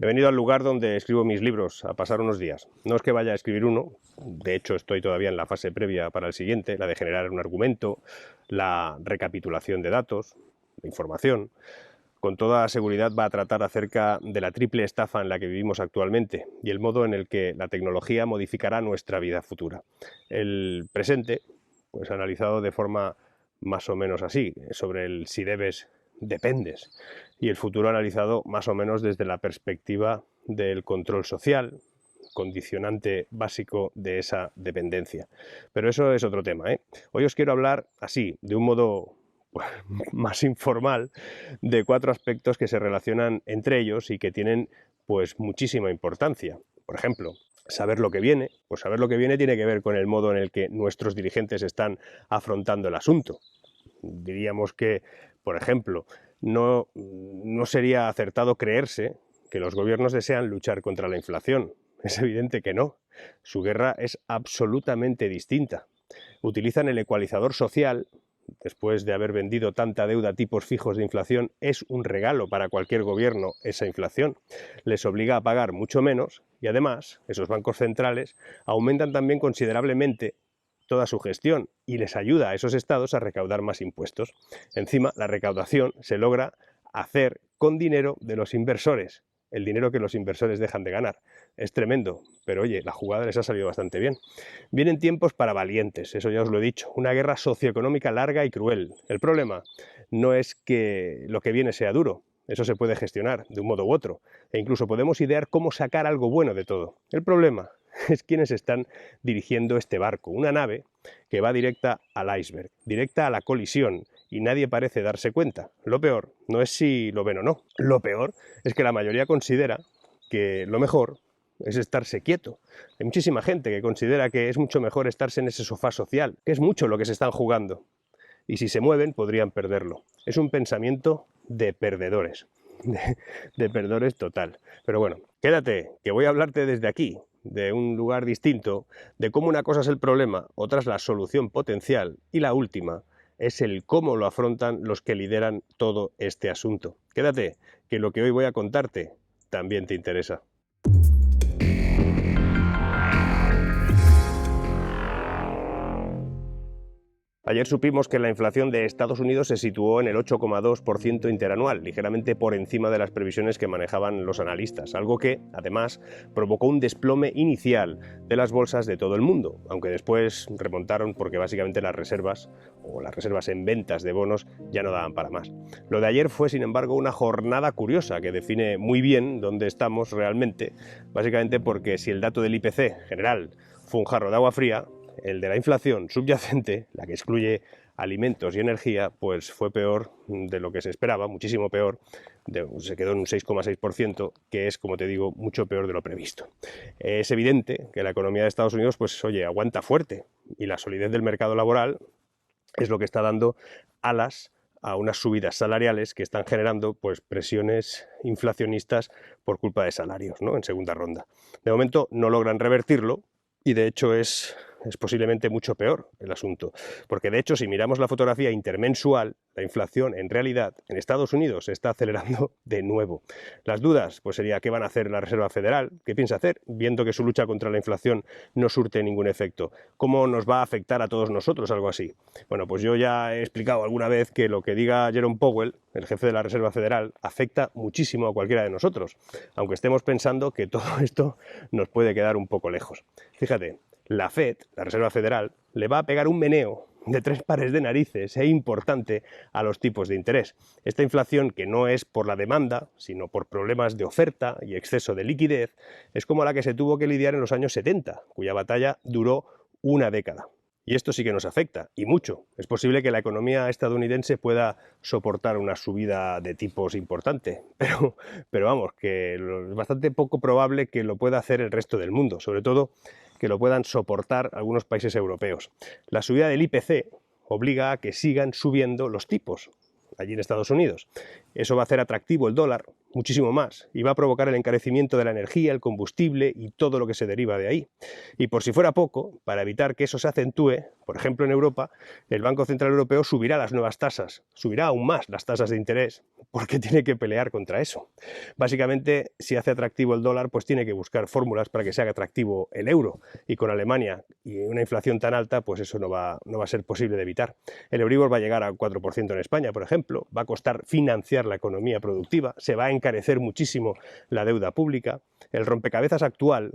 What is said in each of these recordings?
He venido al lugar donde escribo mis libros a pasar unos días. No es que vaya a escribir uno, de hecho estoy todavía en la fase previa para el siguiente, la de generar un argumento, la recapitulación de datos, de información. Con toda seguridad va a tratar acerca de la triple estafa en la que vivimos actualmente y el modo en el que la tecnología modificará nuestra vida futura. El presente, pues analizado de forma más o menos así, sobre el si debes, dependes, y el futuro analizado más o menos desde la perspectiva del control social, condicionante básico de esa dependencia. Pero eso es otro tema, ¿eh? Hoy os quiero hablar así, de un modo pues, más informal, de 4 aspectos que se relacionan entre ellos y que tienen pues muchísima importancia. Por ejemplo, saber lo que viene. Pues saber lo que viene tiene que ver con el modo en el que nuestros dirigentes están afrontando el asunto. Diríamos que, por ejemplo, no sería acertado creerse que los gobiernos desean luchar contra la inflación. Es evidente que no. Su guerra es absolutamente distinta. Utilizan el ecualizador social. Después de haber vendido tanta deuda a tipos fijos de inflación, es un regalo para cualquier gobierno esa inflación. Les obliga a pagar mucho menos y además esos bancos centrales aumentan también considerablemente toda su gestión y les ayuda a esos estados a recaudar más impuestos. Encima, la recaudación se logra hacer con dinero de los inversores, el dinero que los inversores dejan de ganar. Es tremendo, pero oye, la jugada les ha salido bastante bien. Vienen tiempos para valientes, eso ya os lo he dicho, una guerra socioeconómica larga y cruel. El problema no es que lo que viene sea duro, eso se puede gestionar de un modo u otro, e incluso podemos idear cómo sacar algo bueno de todo. El problema es quienes están dirigiendo este barco, una nave que va directa al iceberg, directa a la colisión, y nadie parece darse cuenta. Lo peor no es si lo ven o no, lo peor es que la mayoría considera que lo mejor es estarse quieto. Hay muchísima gente que considera que es mucho mejor estarse en ese sofá social, que es mucho lo que se están jugando, y si se mueven podrían perderlo. Es un pensamiento de perdedores, de perdedores total. Pero bueno, quédate, que voy a hablarte desde aquí, de un lugar distinto, de cómo una cosa es el problema, otra es la solución potencial, y la última es el cómo lo afrontan los que lideran todo este asunto. Quédate, que lo que hoy voy a contarte también te interesa. Ayer supimos que la inflación de Estados Unidos se situó en el 8,2% interanual, ligeramente por encima de las previsiones que manejaban los analistas, algo que, además, provocó un desplome inicial de las bolsas de todo el mundo, aunque después remontaron porque básicamente las reservas, o las reservas en ventas de bonos, ya no daban para más. Lo de ayer fue, sin embargo, una jornada curiosa que define muy bien dónde estamos realmente, básicamente porque si el dato del IPC general fue un jarro de agua fría, el de la inflación subyacente, la que excluye alimentos y energía, pues fue peor de lo que se esperaba, muchísimo peor, se quedó en un 6,6%, que es, como te digo, mucho peor de lo previsto. Es evidente que la economía de Estados Unidos, pues oye, aguanta fuerte, y la solidez del mercado laboral es lo que está dando alas a unas subidas salariales que están generando pues presiones inflacionistas por culpa de salarios, ¿no?, en segunda ronda. De momento no logran revertirlo, y de hecho es posiblemente mucho peor el asunto, porque de hecho si miramos la fotografía intermensual, la inflación en realidad en Estados Unidos se está acelerando de nuevo. Las dudas pues sería qué van a hacer la Reserva Federal, qué piensa hacer, viendo que su lucha contra la inflación no surte ningún efecto, cómo nos va a afectar a todos nosotros algo así. Bueno, pues yo ya he explicado alguna vez que lo que diga Jerome Powell, el jefe de la Reserva Federal, afecta muchísimo a cualquiera de nosotros, aunque estemos pensando que todo esto nos puede quedar un poco lejos. Fíjate, la Fed, la Reserva Federal, le va a pegar un meneo de 3 pares de narices importante a los tipos de interés. Esta inflación, que no es por la demanda, sino por problemas de oferta y exceso de liquidez, es como la que se tuvo que lidiar en los años 70, cuya batalla duró una década. Y esto sí que nos afecta, y mucho. Es posible que la economía estadounidense pueda soportar una subida de tipos importante, pero vamos, que es bastante poco probable que lo pueda hacer el resto del mundo, sobre todo que lo puedan soportar algunos países europeos. La subida del IPC obliga a que sigan subiendo los tipos allí en Estados Unidos. Eso va a hacer atractivo el dólar muchísimo más y va a provocar el encarecimiento de la energía, el combustible y todo lo que se deriva de ahí. Y por si fuera poco, para evitar que eso se acentúe, por ejemplo en Europa, el Banco Central Europeo subirá las nuevas tasas, subirá aún más las tasas de interés, porque tiene que pelear contra eso. Básicamente, si hace atractivo el dólar, pues tiene que buscar fórmulas para que se haga atractivo el euro, y con Alemania y una inflación tan alta, pues eso no va a ser posible de evitar. El Euribor va a llegar al 4% en España, por ejemplo, va a costar financiar la economía productiva, se va a encarecer muchísimo la deuda pública, el rompecabezas actual,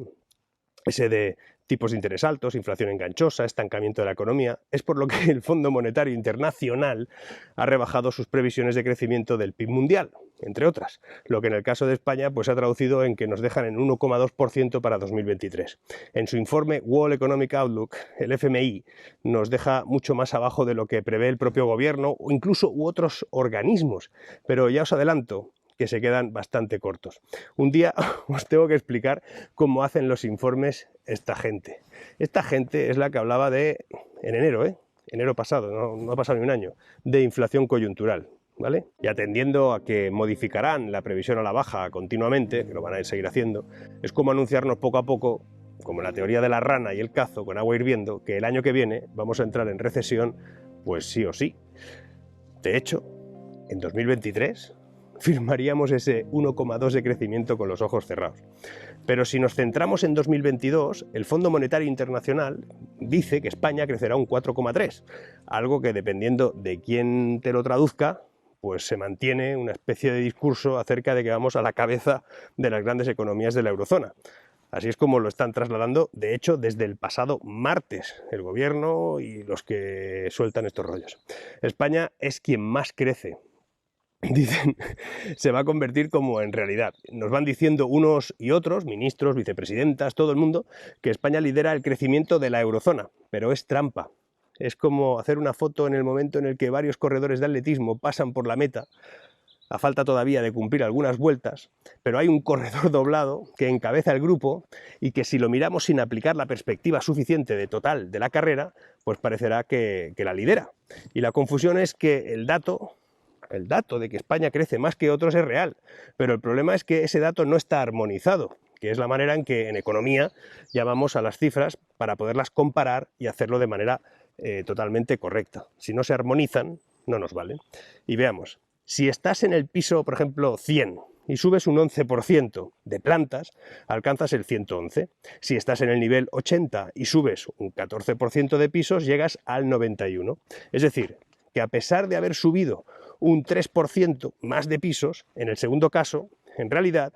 ese de tipos de interés altos, inflación enganchosa, estancamiento de la economía, es por lo que el Fondo Monetario Internacional ha rebajado sus previsiones de crecimiento del PIB mundial, entre otras, lo que en el caso de España pues, se ha traducido en que nos dejan en 1,2% para 2023. En su informe World Economic Outlook, el FMI nos deja mucho más abajo de lo que prevé el propio gobierno o incluso otros organismos, pero ya os adelanto que se quedan bastante cortos. Un día os tengo que explicar cómo hacen los informes esta gente. Esta gente es la que hablaba de, en enero pasado, no ha pasado ni un año, de inflación coyuntural, ¿vale? Y atendiendo a que modificarán la previsión a la baja continuamente, que lo van a seguir haciendo, es como anunciarnos poco a poco, como la teoría de la rana y el cazo con agua hirviendo, que el año que viene vamos a entrar en recesión, pues sí o sí. De hecho, en 2023 firmaríamos ese 1,2 de crecimiento con los ojos cerrados. Pero si nos centramos en 2022, el Fondo Monetario Internacional dice que España crecerá un 4,3, algo que dependiendo de quién te lo traduzca, pues se mantiene una especie de discurso acerca de que vamos a la cabeza de las grandes economías de la eurozona. Así es como lo están trasladando, de hecho, desde el pasado martes, el gobierno y los que sueltan estos rollos. España es quien más crece. Dicen, se va a convertir como en realidad. Nos van diciendo unos y otros, ministros, vicepresidentas, todo el mundo, que España lidera el crecimiento de la eurozona, pero es trampa. Es como hacer una foto en el momento en el que varios corredores de atletismo pasan por la meta, a falta todavía de cumplir algunas vueltas, pero hay un corredor doblado que encabeza el grupo y que si lo miramos sin aplicar la perspectiva suficiente de total de la carrera, pues parecerá que la lidera. Y la confusión es que el dato de que España crece más que otros es real, pero el problema es que ese dato no está armonizado, que es la manera en que en economía llamamos a las cifras para poderlas comparar y hacerlo de manera totalmente correcta. Si no se armonizan, no nos valen. Y veamos, si estás en el piso, por ejemplo, 100 y subes un 11% de plantas, alcanzas el 111. Si estás en el nivel 80 y subes un 14% de pisos, llegas al 91. Es decir, que a pesar de haber subido un 3% más de pisos, en el segundo caso, en realidad,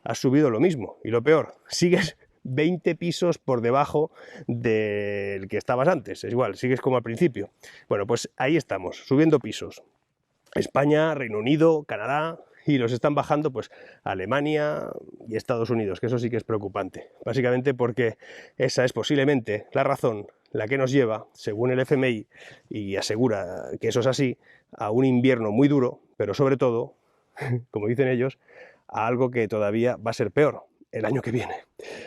has subido lo mismo. Y lo peor, sigues 20 pisos por debajo del que estabas antes. Es igual, sigues como al principio. Bueno, pues ahí estamos, subiendo pisos. España, Reino Unido, Canadá, y los están bajando pues Alemania y Estados Unidos, que eso sí que es preocupante. Básicamente porque esa es posiblemente la razón la que nos lleva, según el FMI, y asegura que eso es así, a un invierno muy duro, pero sobre todo, como dicen ellos, a algo que todavía va a ser peor, el año que viene.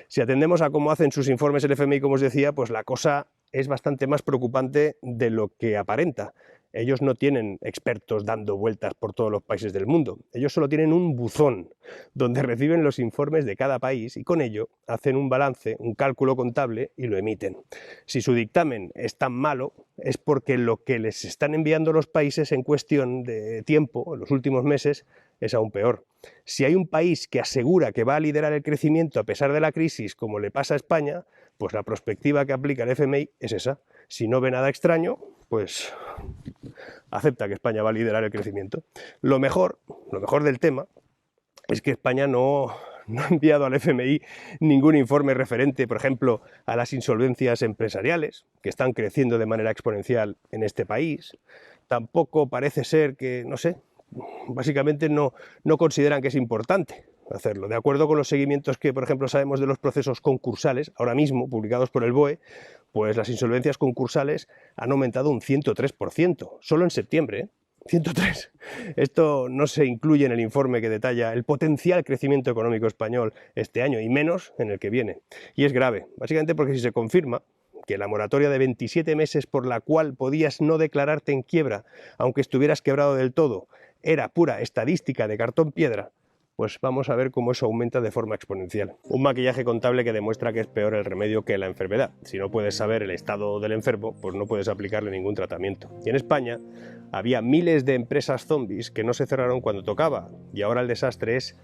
Si atendemos a cómo hacen sus informes el FMI, como os decía, pues la cosa es bastante más preocupante de lo que aparenta. Ellos no tienen expertos dando vueltas por todos los países del mundo. Ellos solo tienen un buzón donde reciben los informes de cada país y con ello hacen un balance, un cálculo contable y lo emiten. Si su dictamen es tan malo, es porque lo que les están enviando los países en cuestión de tiempo, en los últimos meses, es aún peor. Si hay un país que asegura que va a liderar el crecimiento a pesar de la crisis, como le pasa a España, pues la perspectiva que aplica el FMI es esa. Si no ve nada extraño, pues acepta que España va a liderar el crecimiento. Lo mejor del tema es que España no ha enviado al FMI ningún informe referente, por ejemplo, a las insolvencias empresariales, que están creciendo de manera exponencial en este país. Tampoco parece ser que, no sé, básicamente no consideran que es importante hacerlo. De acuerdo con los seguimientos que, por ejemplo, sabemos de los procesos concursales, ahora mismo publicados por el BOE, pues las insolvencias concursales han aumentado un 103%, solo en septiembre, ¿eh? 103. Esto no se incluye en el informe que detalla el potencial crecimiento económico español este año y menos en el que viene. Y es grave, básicamente porque si se confirma que la moratoria de 27 meses por la cual podías no declararte en quiebra, aunque estuvieras quebrado del todo, era pura estadística de cartón piedra, pues vamos a ver cómo eso aumenta de forma exponencial. Un maquillaje contable que demuestra que es peor el remedio que la enfermedad. Si no puedes saber el estado del enfermo, pues no puedes aplicarle ningún tratamiento. Y en España había miles de empresas zombies que no se cerraron cuando tocaba, y ahora el desastre es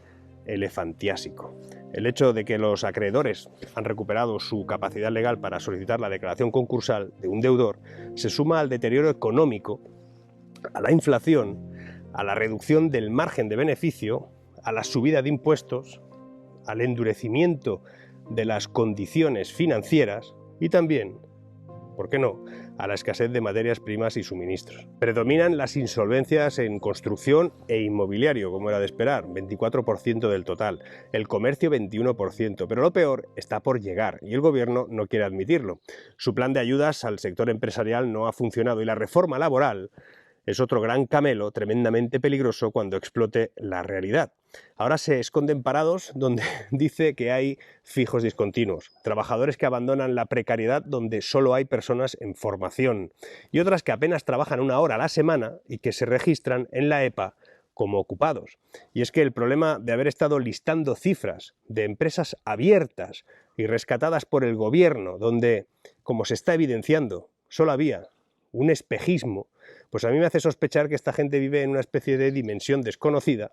elefantiásico. El hecho de que los acreedores han recuperado su capacidad legal para solicitar la declaración concursal de un deudor se suma al deterioro económico, a la inflación, a la reducción del margen de beneficio, a la subida de impuestos, al endurecimiento de las condiciones financieras y también, ¿por qué no?, a la escasez de materias primas y suministros. Predominan las insolvencias en construcción e inmobiliario, como era de esperar, 24% del total, el comercio 21%, pero lo peor está por llegar y el gobierno no quiere admitirlo. Su plan de ayudas al sector empresarial no ha funcionado y la reforma laboral es otro gran camelo tremendamente peligroso cuando explote la realidad. Ahora se esconden parados donde dice que hay fijos discontinuos, trabajadores que abandonan la precariedad donde solo hay personas en formación y otras que apenas trabajan 1 hora a la semana y que se registran en la EPA como ocupados. Y es que el problema de haber estado listando cifras de empresas abiertas y rescatadas por el gobierno, donde, como se está evidenciando, solo había un espejismo, pues a mí me hace sospechar que esta gente vive en una especie de dimensión desconocida,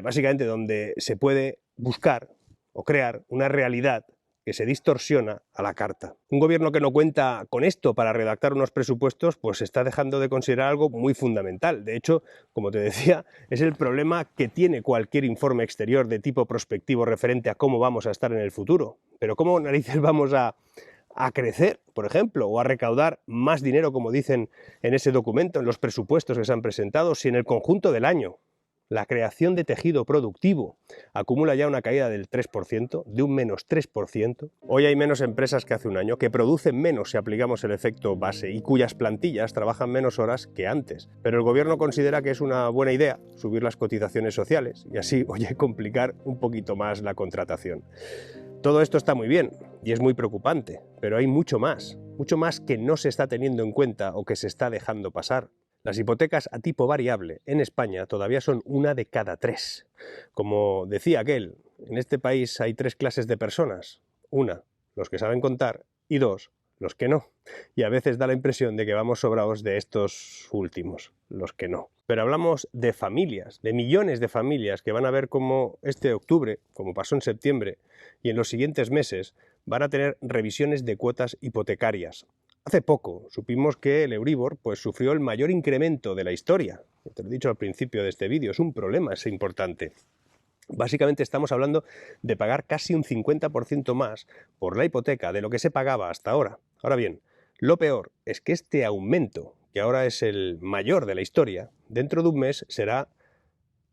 básicamente donde se puede buscar o crear una realidad que se distorsiona a la carta. Un gobierno que no cuenta con esto para redactar unos presupuestos, pues está dejando de considerar algo muy fundamental. De hecho, como te decía, es el problema que tiene cualquier informe exterior de tipo prospectivo referente a cómo vamos a estar en el futuro. Pero ¿cómo narices vamos a crecer, por ejemplo, o a recaudar más dinero, como dicen en ese documento, en los presupuestos que se han presentado, si en el conjunto del año la creación de tejido productivo acumula ya una caída del 3%, de un menos 3%. Hoy hay menos empresas que hace un año, que producen menos si aplicamos el efecto base y cuyas plantillas trabajan menos horas que antes. Pero el gobierno considera que es una buena idea subir las cotizaciones sociales y así, oye, complicar un poquito más la contratación. Todo esto está muy bien y es muy preocupante, pero hay mucho más que no se está teniendo en cuenta o que se está dejando pasar. Las hipotecas a tipo variable en España todavía son 1 de cada 3. Como decía aquel, en este país hay 3 clases de personas. 1, los que saben contar, y 2, los que no. Y a veces da la impresión de que vamos sobrados de estos últimos, los que no. Pero hablamos de familias, de millones de familias que van a ver cómo este octubre, como pasó en septiembre, y en los siguientes meses, van a tener revisiones de cuotas hipotecarias. Hace poco supimos que el Euribor pues, sufrió el mayor incremento de la historia. Te lo he dicho al principio de este vídeo, es un problema, es importante. Básicamente estamos hablando de pagar casi un 50% más por la hipoteca de lo que se pagaba hasta ahora. Ahora bien, lo peor es que este aumento, que ahora es el mayor de la historia, dentro de un mes será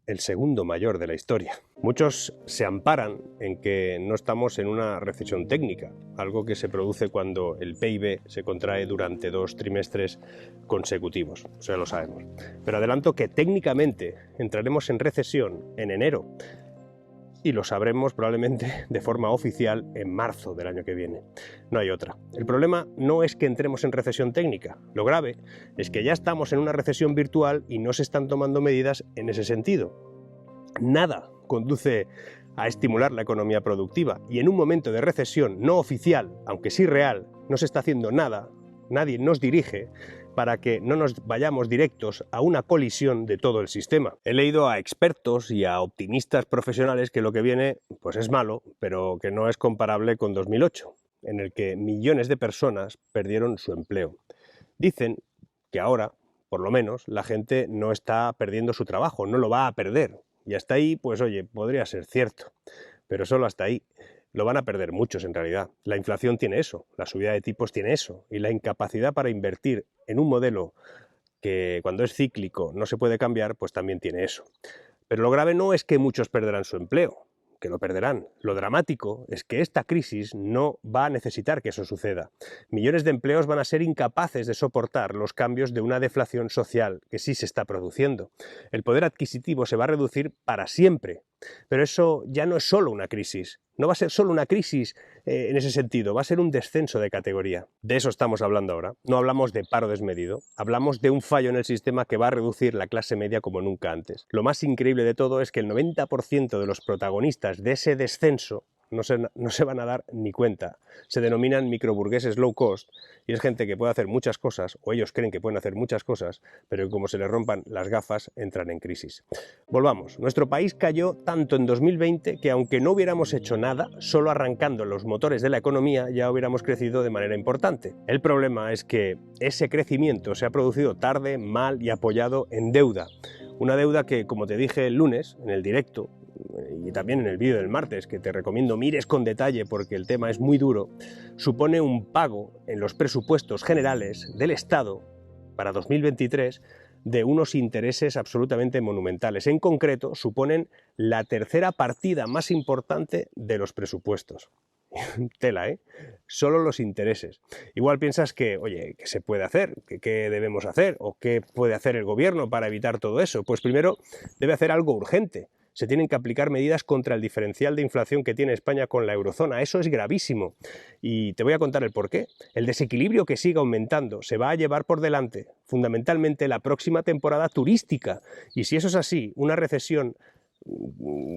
el segundo mayor de la historia. Muchos se amparan en que no estamos en una recesión técnica, algo que se produce cuando el PIB se contrae durante 2 trimestres consecutivos, eso ya lo sabemos. Pero adelanto que técnicamente entraremos en recesión en enero y lo sabremos probablemente de forma oficial en marzo del año que viene. No hay otra. El problema no es que entremos en recesión técnica. Lo grave es que ya estamos en una recesión virtual y no se están tomando medidas en ese sentido. Nada conduce a estimular la economía productiva y en un momento de recesión no oficial, aunque sí real, no se está haciendo nada, nadie nos dirige para que no nos vayamos directos a una colisión de todo el sistema. He leído a expertos y a optimistas profesionales que lo que viene pues es malo, pero que no es comparable con 2008, en el que millones de personas perdieron su empleo. Dicen que ahora, por lo menos, la gente no está perdiendo su trabajo, no lo va a perder. Y hasta ahí, pues oye, podría ser cierto, pero solo hasta ahí. Lo van a perder muchos en realidad. La inflación tiene eso, la subida de tipos tiene eso, y la incapacidad para invertir en un modelo que cuando es cíclico no se puede cambiar, pues también tiene eso. Pero lo grave no es que muchos perderán su empleo, que lo perderán. Lo dramático es que esta crisis no va a necesitar que eso suceda. Millones de empleos van a ser incapaces de soportar los cambios de una deflación social que sí se está produciendo. El poder adquisitivo se va a reducir para siempre. Pero eso ya no es solo una crisis, No va a ser solo una crisis en ese sentido, va a ser un descenso de categoría. De eso estamos hablando ahora. No hablamos de paro desmedido, hablamos de un fallo en el sistema que va a reducir la clase media como nunca antes. Lo más increíble de todo es que el 90% de los protagonistas de ese descenso no se van a dar ni cuenta. Se denominan microburgueses low cost y es gente que puede hacer muchas cosas, o ellos creen que pueden hacer muchas cosas, pero que como se les rompan las gafas entran en crisis. Volvamos. Nuestro país cayó tanto en 2020 que aunque no hubiéramos hecho nada, solo arrancando los motores de la economía ya hubiéramos crecido de manera importante. El problema es que ese crecimiento se ha producido tarde, mal y apoyado en deuda. Una deuda que, como te dije el lunes en el directo, y también en el vídeo del martes, que te recomiendo mires con detalle porque el tema es muy duro, supone un pago en los presupuestos generales del Estado para 2023 de unos intereses absolutamente monumentales. En concreto, suponen la tercera partida más importante de los presupuestos. Tela, ¿eh? Solo los intereses. Igual piensas que, oye, ¿qué se puede hacer? ¿Qué debemos hacer? ¿O qué puede hacer el gobierno para evitar todo eso? Pues primero debe hacer algo urgente. Se tienen que aplicar medidas contra el diferencial de inflación que tiene España con la eurozona. Eso es gravísimo. Y te voy a contar el porqué. El desequilibrio que siga aumentando se va a llevar por delante, fundamentalmente, la próxima temporada turística. Y si eso es así, una recesión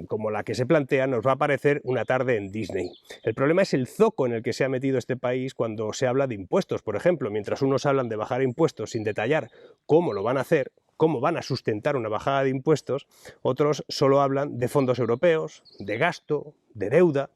como la que se plantea nos va a parecer una tarde en Disney. El problema es el zoco en el que se ha metido este país cuando se habla de impuestos, por ejemplo. Mientras unos hablan de bajar impuestos sin detallar cómo lo van a hacer, cómo van a sustentar una bajada de impuestos, otros solo hablan de fondos europeos, de gasto, de deuda.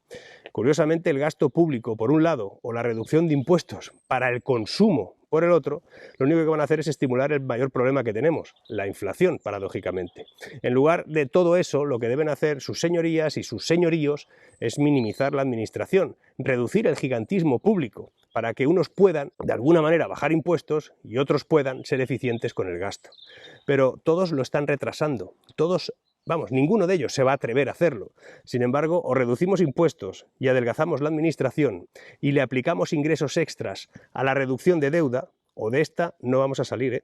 Curiosamente, el gasto público, por un lado, o la reducción de impuestos para el consumo, por el otro, lo único que van a hacer es estimular el mayor problema que tenemos, la inflación, paradójicamente. En lugar de todo eso, lo que deben hacer sus señorías y sus señoríos es minimizar la administración, reducir el gigantismo público, para que unos puedan, de alguna manera, bajar impuestos y otros puedan ser eficientes con el gasto. Pero todos lo están retrasando, ninguno de ellos se va a atrever a hacerlo. Sin embargo, o reducimos impuestos y adelgazamos la administración y le aplicamos ingresos extras a la reducción de deuda, o de esta no vamos a salir, ¿eh?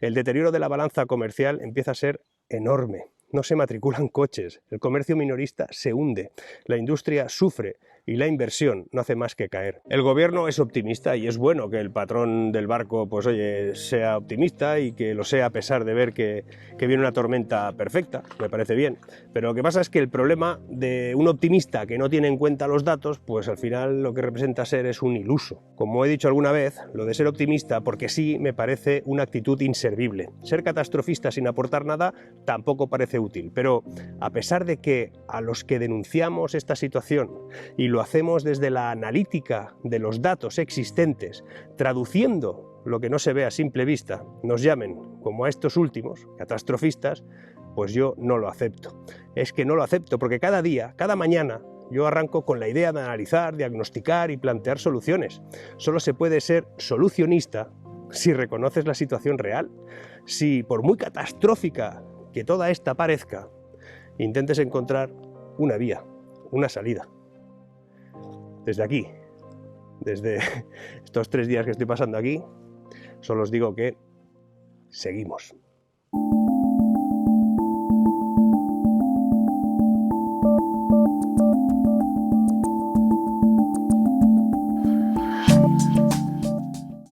El deterioro de la balanza comercial empieza a ser enorme. No se matriculan coches, el comercio minorista se hunde, la industria sufre y la inversión no hace más que caer. El gobierno es optimista y es bueno que el patrón del barco, pues oye, sea optimista y que lo sea a pesar de ver que viene una tormenta perfecta, me parece bien. Pero lo que pasa es que el problema de un optimista que no tiene en cuenta los datos, pues al final lo que representa ser es un iluso. Como he dicho alguna vez, lo de ser optimista porque sí me parece una actitud inservible. Ser catastrofista sin aportar nada tampoco parece útil, pero a pesar de que a los que denunciamos esta situación y lo hacemos desde la analítica de los datos existentes, traduciendo lo que no se ve a simple vista, nos llamen, como a estos últimos, catastrofistas, pues yo no lo acepto. Es que no lo acepto porque cada día, cada mañana, yo arranco con la idea de analizar, diagnosticar y plantear soluciones. Solo se puede ser solucionista si reconoces la situación real, si por muy catastrófica que toda esta parezca, intentes encontrar una vía, una salida. Desde aquí, desde estos 3 días que estoy pasando aquí, solo os digo que seguimos.